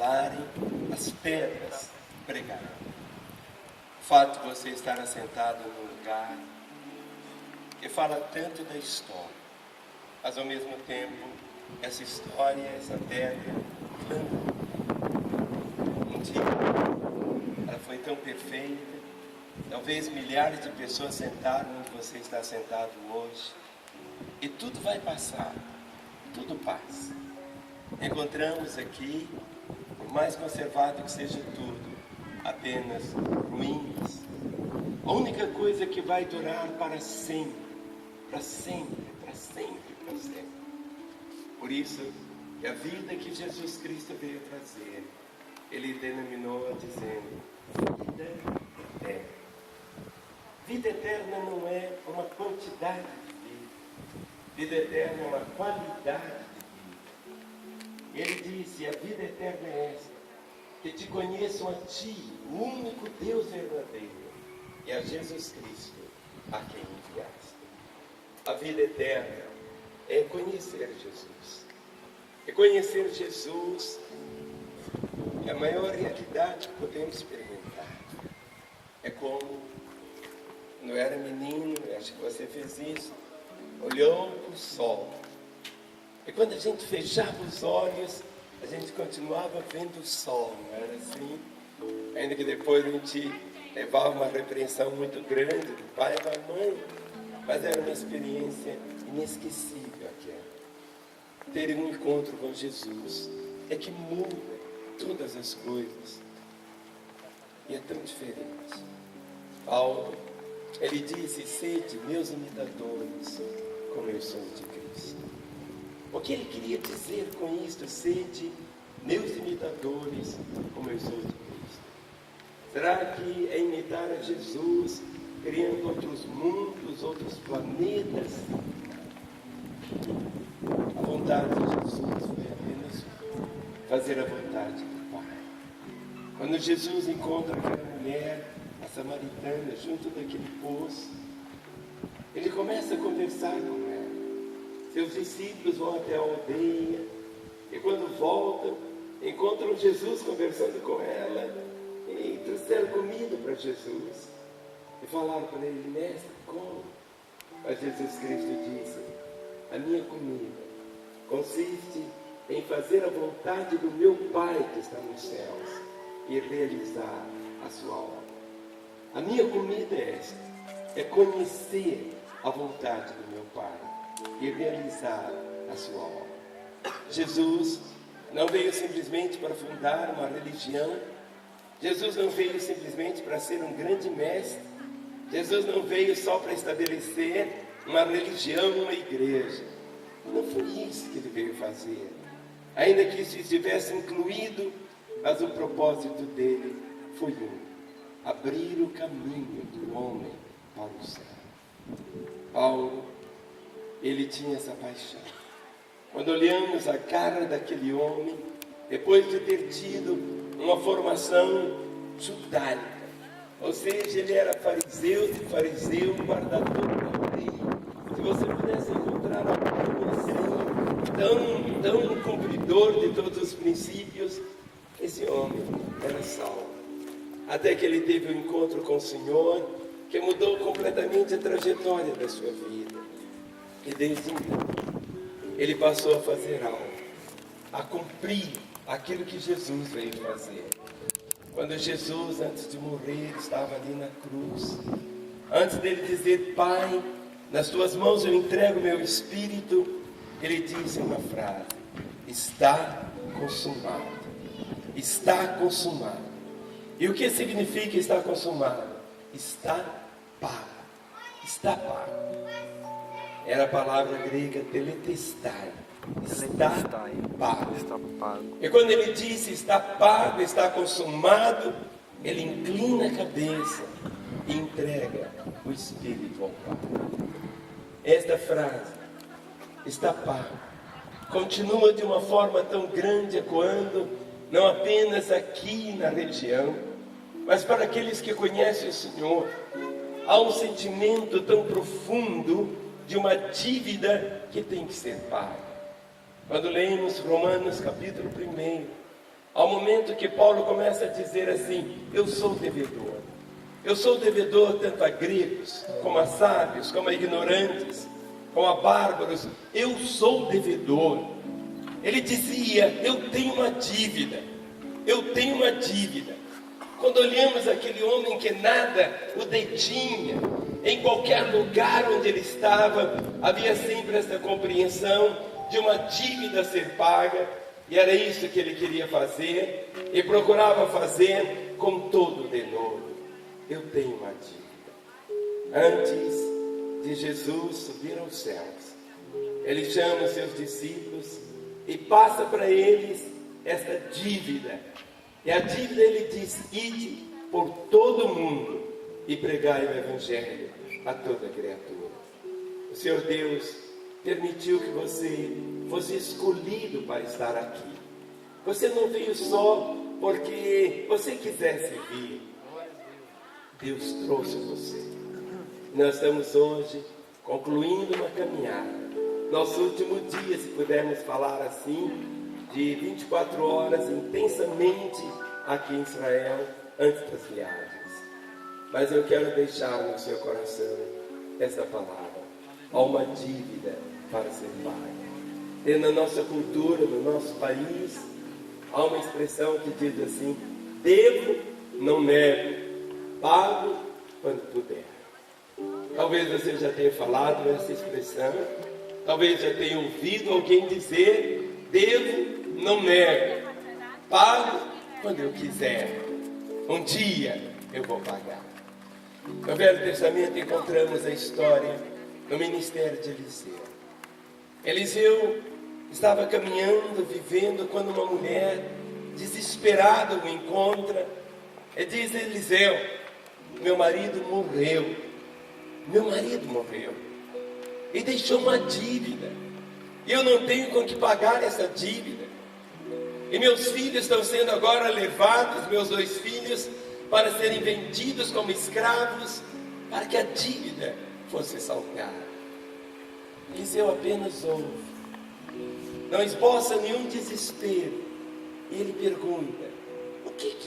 falarem, as pedras pregarão. O fato de você estar assentado num lugar que fala tanto da história, mas ao mesmo tempo, essa história, essa pedra, um dia, ela foi tão perfeita, talvez milhares de pessoas sentaram onde você está sentado hoje, e tudo vai passar, tudo passa. Encontramos aqui, por mais conservado que seja tudo, apenas ruínas. A única coisa que vai durar para sempre, para sempre, para sempre, para sempre. Por isso, que a vida que Jesus Cristo veio trazer, Ele denominou dizendo, vida eterna. Vida eterna não é uma quantidade de vida. Vida eterna é uma qualidade de vida. Ele disse, a vida eterna é essa, que te conheçam a Ti, o único Deus verdadeiro, e a Jesus Cristo, a quem enviaste. A vida eterna é conhecer Jesus. E conhecer Jesus é a maior realidade que podemos experimentar. É como, quando eu era menino, acho que você fez isso, olhou para o sol. E quando a gente fechava os olhos, a gente continuava vendo o sol, não era assim? Ainda que depois a gente levava uma repreensão muito grande do pai e da mãe, mas era uma experiência inesquecível aquela. Ter um encontro com Jesus é que muda todas as coisas. E é tão diferente. Paulo, ele disse, sede meus imitadores, como eu sou de Cristo. O que ele queria dizer com isto? Sede meus imitadores, como eu sou de Cristo. Será que é imitar a Jesus, criando outros mundos, outros planetas? A vontade de Jesus foi apenas fazer a vontade do Pai. Quando Jesus encontra aquela mulher, a samaritana, junto daquele poço, ele começa a conversar com ela. Seus discípulos vão até a aldeia, e quando voltam, encontram Jesus conversando com ela, e trouxeram comida para Jesus. E falaram para ele, mestre, como? Mas Jesus Cristo disse, a minha comida consiste em fazer a vontade do meu Pai que está nos céus e realizar a sua obra. A minha comida é esta, é conhecer a vontade do meu Pai e realizar a sua obra. Jesus não veio simplesmente para fundar uma religião, Jesus não veio simplesmente para ser um grande mestre, Jesus não veio só para estabelecer uma religião, uma igreja. Não foi isso que ele veio fazer. Ainda que isso estivesse incluído, mas o propósito dele foi abrir o caminho do homem para o céu. Paulo, ele tinha essa paixão. Quando olhamos a cara daquele homem, depois de ter tido uma formação judaica, ou seja, ele era fariseu de fariseu, guardador da lei. Se você pudesse encontrar alguém assim, tão cumpridor de todos os princípios, esse homem era Saulo. Até que ele teve um encontro com o Senhor, que mudou completamente a trajetória da sua vida. E desde então, ele passou a fazer algo, a cumprir aquilo que Jesus veio fazer. Quando Jesus, antes de morrer, estava ali na cruz, antes dele dizer, Pai, nas tuas mãos eu entrego meu espírito, ele disse uma frase, está consumado, está consumado. E o que significa estar consumado? Está pago, está pago. Era a palavra grega teletestai, está pago. E quando ele disse está pago, está consumado, ele inclina a cabeça e entrega o Espírito ao Pai. Esta frase, está pago, continua de uma forma tão grande ecoando, não apenas aqui na região, mas para aqueles que conhecem o Senhor. Há um sentimento tão profundo de uma dívida que tem que ser paga. Quando lemos Romanos capítulo 1, ao momento que Paulo começa a dizer assim: eu sou devedor. Eu sou devedor tanto a gregos, como a sábios, como a ignorantes, como a bárbaros. Eu sou devedor. Ele dizia: eu tenho uma dívida. Eu tenho uma dívida. Quando olhamos aquele homem que nada o detinha, em qualquer lugar onde ele estava, havia sempre essa compreensão de uma dívida a ser paga, e era isso que ele queria fazer, e procurava fazer com todo denodo. Eu tenho uma dívida. Antes de Jesus subir aos céus, ele chama os seus discípulos e passa para eles esta dívida. E a dívida, ele diz: ide por todo o mundo e pregai o Evangelho a toda criatura. O Senhor Deus permitiu que você fosse escolhido para estar aqui. Você não veio só porque você quisesse vir. Deus trouxe você. Nós estamos hoje concluindo uma caminhada. Nosso último dia, se pudermos falar assim, de 24 horas intensamente aqui em Israel, antes das viagens. Mas eu quero deixar no seu coração essa palavra: há uma dívida para ser paga. E na nossa cultura, no nosso país, há uma expressão que diz assim: devo, não nego, pago quando puder. Talvez você já tenha falado essa expressão, talvez já tenha ouvido alguém dizer: devo, não nego, pago quando eu quiser. Um dia eu vou pagar. No Velho Testamento encontramos a história do ministério de Eliseu. Eliseu estava caminhando, vivendo, quando uma mulher desesperada o encontra e diz: Eliseu, meu marido morreu. Meu marido morreu e deixou uma dívida. Eu não tenho com que pagar essa dívida. E meus filhos estão sendo agora levados, meus 2 filhos, para serem vendidos como escravos, para que a dívida fosse saldada. Eliseu apenas ouve, não esboça nenhum desespero. E ele pergunta: o que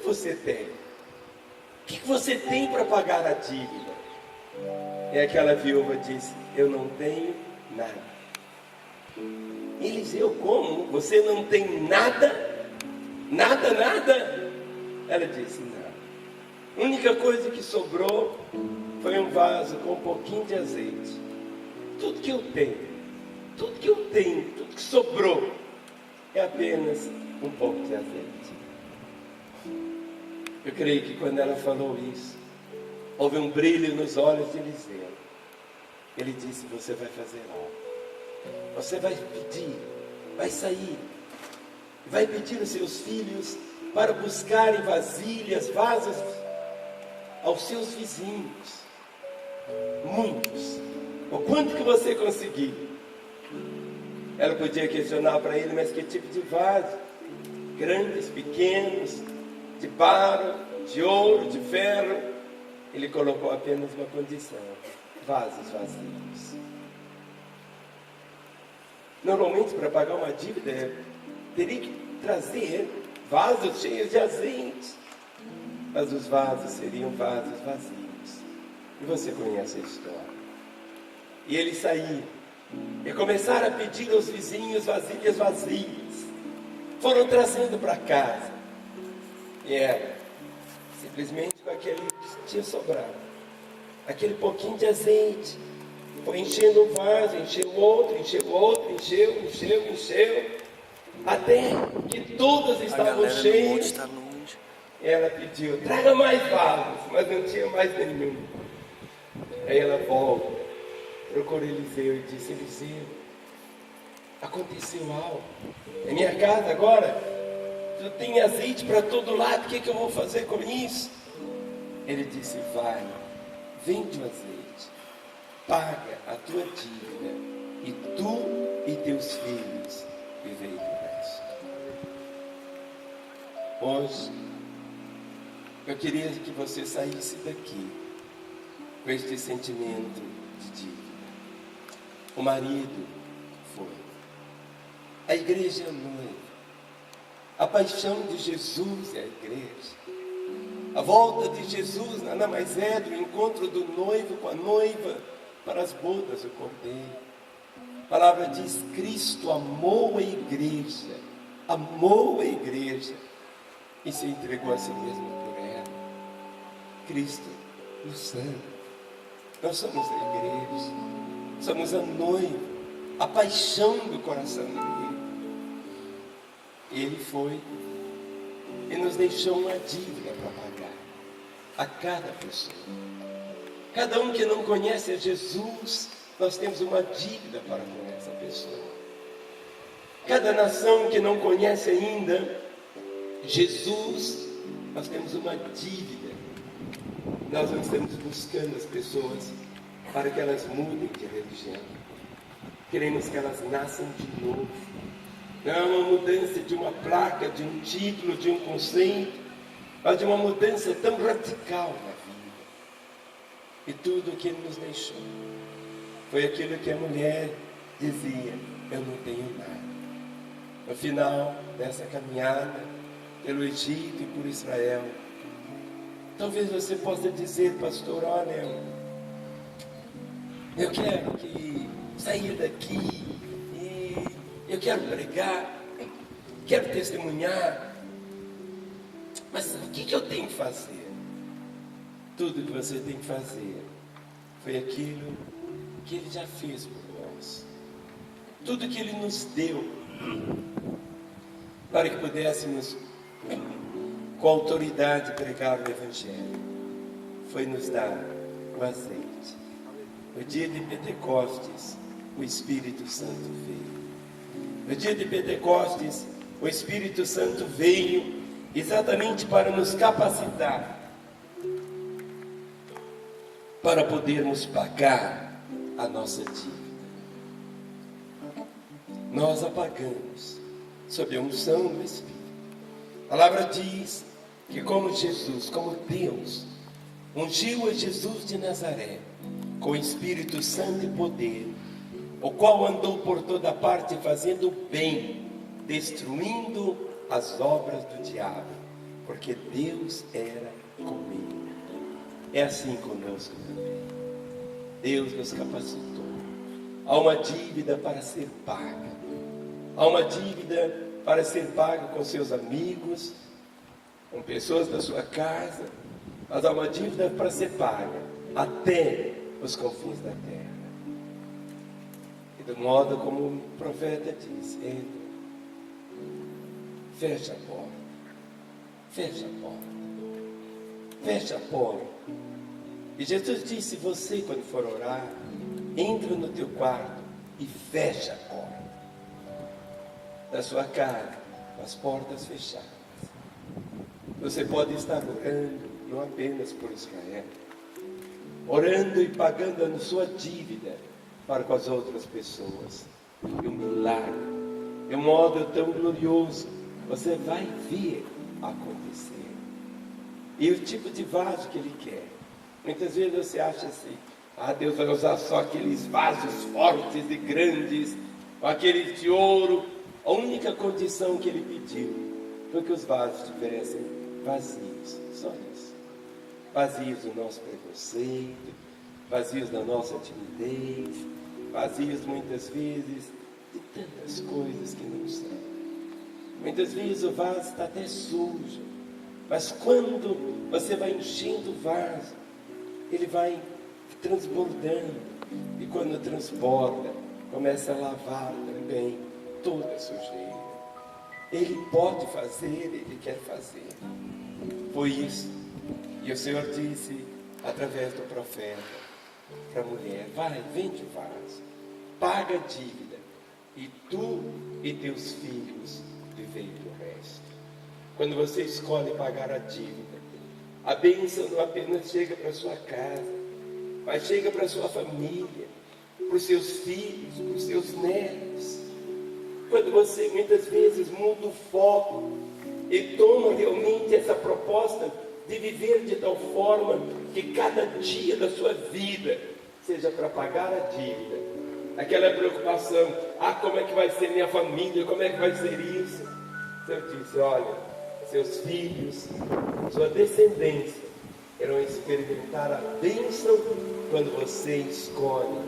você tem? O que você tem para pagar a dívida? E aquela viúva disse: eu não tenho nada. Eliseu: como? Você não tem nada? Nada, nada? Ela disse: não. A única coisa que sobrou foi um vaso com um pouquinho de azeite. Tudo que eu tenho, tudo que sobrou é apenas um pouco de azeite. Eu creio que quando ela falou isso, houve um brilho nos olhos de Eliseu. Ele disse: você vai fazer algo. Você vai pedir, vai sair, vai pedir os seus filhos para buscarem vasilhas, vasos aos seus vizinhos. Muitos. O quanto que você conseguir. Ela podia questionar para ele: mas que tipo de vaso? Grandes, pequenos, de barro, de ouro, de ferro. Ele colocou apenas uma condição: vasos vazios. Normalmente, para pagar uma dívida, teria que trazer vasos cheios de azeite. Mas os vasos seriam vasos vazios. E você conhece a história. E eles saíram e começaram a pedir aos vizinhos vasilhas vazias. Foram trazendo para casa. E era simplesmente com aquele que tinha sobrado, aquele pouquinho de azeite. Foi enchendo um vaso, encheu outro, encheu, até que todas estavam cheias. Ela pediu: traga mais vasos, mas não tinha mais nenhum. Aí ela volta, procurou Eliseu e disse: Eliseu, aconteceu algo. É minha casa agora, eu tenho azeite para todo lado, o que eu vou fazer com isso? Ele disse: vai, vende o azeite, paga a tua dívida, e tu e teus filhos vivei do resto. Hoje, eu queria que você saísse daqui com este sentimento de dívida. O marido foi, a igreja é noiva, A paixão de Jesus é a igreja. A volta de Jesus nada mais é do encontro do noivo com a noiva para as bodas do Cordeiro. A palavra diz: Cristo amou a igreja e se entregou a si mesmo por ela. Cristo nos ama. Nós somos a igreja, somos a noiva, a paixão do coração dele. Ele foi e nos deixou uma dívida para pagar a cada pessoa. Cada um que não conhece a Jesus, nós temos uma dívida para com essa pessoa. Cada nação que não conhece ainda Jesus, nós temos uma dívida. Nós não estamos buscando as pessoas para que elas mudem de religião. Queremos que elas nasçam de novo. Não é uma mudança de uma placa, de um título, de um conceito, mas de uma mudança tão radical na vida. E tudo o que Ele nos deixou foi aquilo que a mulher dizia: eu não tenho nada. No final dessa caminhada pelo Egito e por Israel, talvez você possa dizer: pastor, olha, eu quero sair daqui e eu quero pregar, quero testemunhar, mas o que eu tenho que fazer? Tudo que você tem que fazer foi aquilo que Ele já fez por nós. Tudo que Ele nos deu para que pudéssemos com autoridade pregar o Evangelho foi nos dar o azeite. No dia de Pentecostes, o Espírito Santo veio. No dia de Pentecostes, o Espírito Santo veio exatamente para nos capacitar para podermos pagar a nossa dívida. Nós a pagamos sob a unção do Espírito. A palavra diz que como Jesus, como Deus, ungiu a Jesus de Nazaré com o Espírito Santo e poder, o qual andou por toda parte fazendo bem, destruindo as obras do diabo, porque Deus era com ele. É assim conosco também. Deus nos capacitou. Há uma dívida para ser paga. Há uma dívida para ser paga com seus amigos, com pessoas da sua casa, mas há uma dívida para ser paga até os confins da terra. E do modo como o profeta diz: entra, fecha a porta, fecha a porta, fecha a porta. E Jesus disse: você, quando for orar, entra no teu quarto e fecha a porta da sua casa, com as portas fechadas. Você pode estar orando, não apenas por Israel, orando e pagando a sua dívida para com as outras pessoas. E um milagre, de um modo tão glorioso, você vai ver acontecer. E o tipo de vaso que Ele quer. Muitas vezes você acha assim: Deus vai usar só aqueles vasos fortes e grandes, ou aqueles de ouro. A única condição que Ele pediu foi que os vasos estivessem vazios, só isso. Vazios do nosso preconceito, vazios da nossa timidez, vazios muitas vezes de tantas coisas que não são. Muitas vezes o vaso está até sujo, mas quando você vai enchendo o vaso, ele vai transbordando, e quando transborda, começa a lavar também toda a sujeira. Ele pode fazer, Ele quer fazer. Foi isso. E o Senhor disse, através do profeta, para a mulher: vai, vende o vaso, paga a dívida, e tu e teus filhos vivei do resto. Quando você escolhe pagar a dívida, a bênção não apenas chega para a sua casa, mas chega para a sua família, para os seus filhos, para os seus netos. Quando você muitas vezes muda o foco e toma realmente essa proposta de viver de tal forma que cada dia da sua vida seja para pagar a dívida. Aquela preocupação: como é que vai ser minha família, como é que vai ser isso? O Senhor disse: olha, seus filhos, sua descendência, irão experimentar a bênção quando você escolhe